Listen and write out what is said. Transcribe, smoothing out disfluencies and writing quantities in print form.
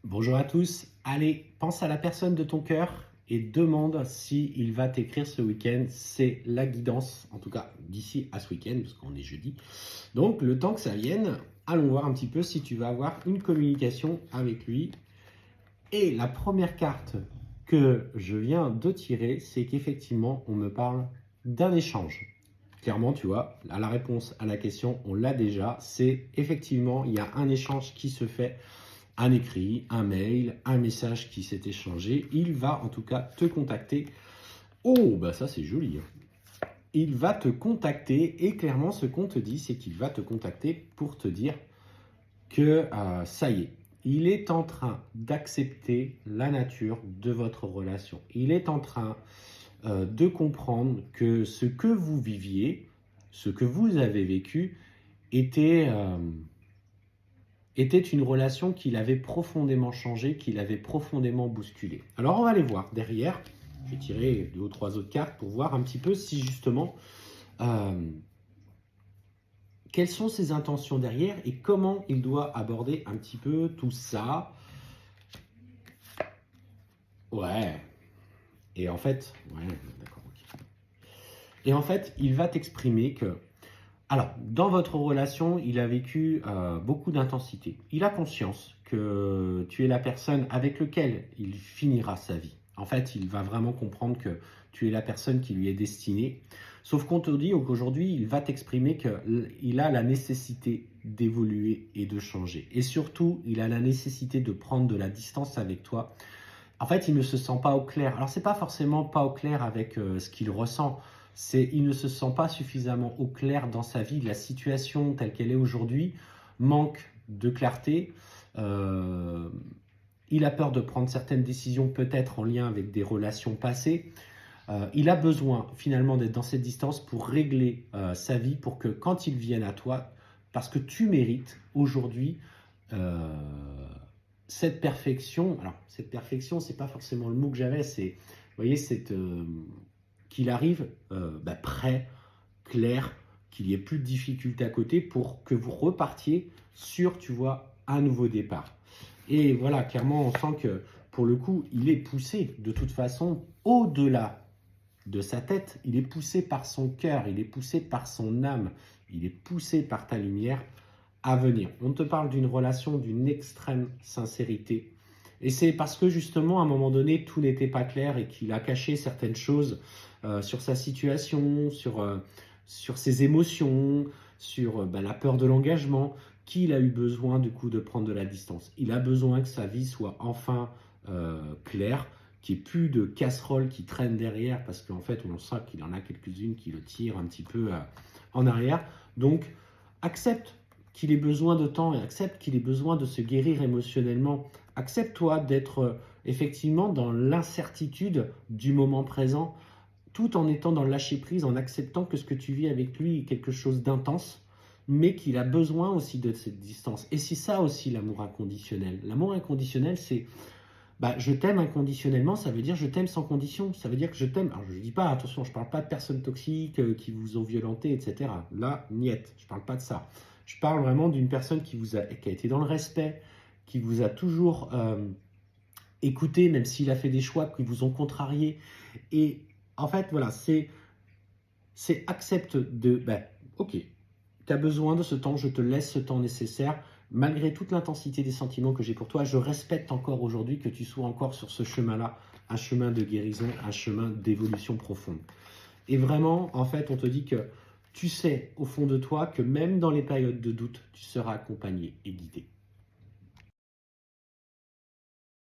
Bonjour à tous. Allez, pense à la personne de ton cœur et demande s'il va t'écrire ce week-end. C'est la guidance, en tout cas d'ici à ce week-end, parce qu'on est jeudi. Donc, le temps que ça vienne, allons voir un petit peu si tu vas avoir une communication avec lui. Et la première carte que je viens de tirer, c'est qu'effectivement, on me parle d'un échange. Clairement, tu vois, la réponse à la question, on l'a déjà. C'est effectivement, il y a un échange qui se fait, un écrit, un mail, un message qui s'est échangé. Il va en tout cas te contacter. Oh, bah ça c'est joli, hein. Il va te contacter et clairement ce qu'on te dit, c'est qu'il va te contacter pour te dire que ça y est, il est en train d'accepter la nature de votre relation. Il est en train de comprendre que ce que vous viviez, ce que vous avez vécu, était une relation qu'il avait profondément changée, qu'il avait profondément bousculée. Alors on va aller voir derrière. Je vais tirer 2 ou 3 autres cartes pour voir un petit peu si justement quelles sont ses intentions derrière et comment il doit aborder un petit peu tout ça. Ouais. Et en fait, ouais, d'accord, ok. Et en fait, il va t'exprimer que, alors, dans votre relation, il a vécu beaucoup d'intensité. Il a conscience que tu es la personne avec laquelle il finira sa vie. En fait, il va vraiment comprendre que tu es la personne qui lui est destinée. Sauf qu'on te dit qu'aujourd'hui, il va t'exprimer qu'il a la nécessité d'évoluer et de changer. Et surtout, il a la nécessité de prendre de la distance avec toi. En fait, il ne se sent pas au clair. Alors, c'est pas forcément pas au clair avec ce qu'il ressent. Il ne se sent pas suffisamment au clair dans sa vie. La situation telle qu'elle est aujourd'hui manque de clarté. Euh, il a peur de prendre certaines décisions peut-être en lien avec des relations passées. Il a besoin finalement d'être dans cette distance pour régler sa vie, pour que quand il vienne à toi, parce que tu mérites aujourd'hui euh, cette perfection. Alors, cette perfection, c'est pas forcément le mot que j'avais, c'est, vous voyez, qu'il arrive prêt, clair, qu'il n'y ait plus de difficultés à côté pour que vous repartiez sur, tu vois, un nouveau départ. Et voilà, clairement, on sent que pour le coup, il est poussé de toute façon au-delà de sa tête, il est poussé par son cœur, il est poussé par son âme, il est poussé par ta lumière à venir. On te parle d'une relation d'une extrême sincérité. Et c'est parce que justement, à un moment donné, tout n'était pas clair et qu'il a caché certaines choses sur sa situation, sur ses émotions, sur la peur de l'engagement, qu'il a eu besoin du coup de prendre de la distance. Il a besoin que sa vie soit enfin claire, qu'il n'y ait plus de casseroles qui traînent derrière, parce qu'en fait, on sent qu'il en a quelques-unes qui le tirent un petit peu en arrière. Donc, accepte qu'il ait besoin de temps et accepte qu'il ait besoin de se guérir émotionnellement. Accepte-toi d'être effectivement dans l'incertitude du moment présent, tout en étant dans le lâcher-prise, en acceptant que ce que tu vis avec lui est quelque chose d'intense, mais qu'il a besoin aussi de cette distance. Et c'est ça aussi l'amour inconditionnel. L'amour inconditionnel, c'est je t'aime inconditionnellement, ça veut dire je t'aime sans condition. Ça veut dire que je t'aime. Alors je ne dis pas, attention, je ne parle pas de personnes toxiques qui vous ont violenté, etc. Là, niette, je ne parle pas de ça. Je parle vraiment d'une personne qui a été dans le respect, qui vous a toujours écouté, même s'il a fait des choix qui vous ont contrarié. Et en fait, voilà, c'est accepte de, ok, tu as besoin de ce temps, je te laisse ce temps nécessaire. Malgré toute l'intensité des sentiments que j'ai pour toi, je respecte encore aujourd'hui que tu sois encore sur ce chemin-là, un chemin de guérison, un chemin d'évolution profonde. Et vraiment, en fait, on te dit que tu sais au fond de toi que même dans les périodes de doute, tu seras accompagné et guidé.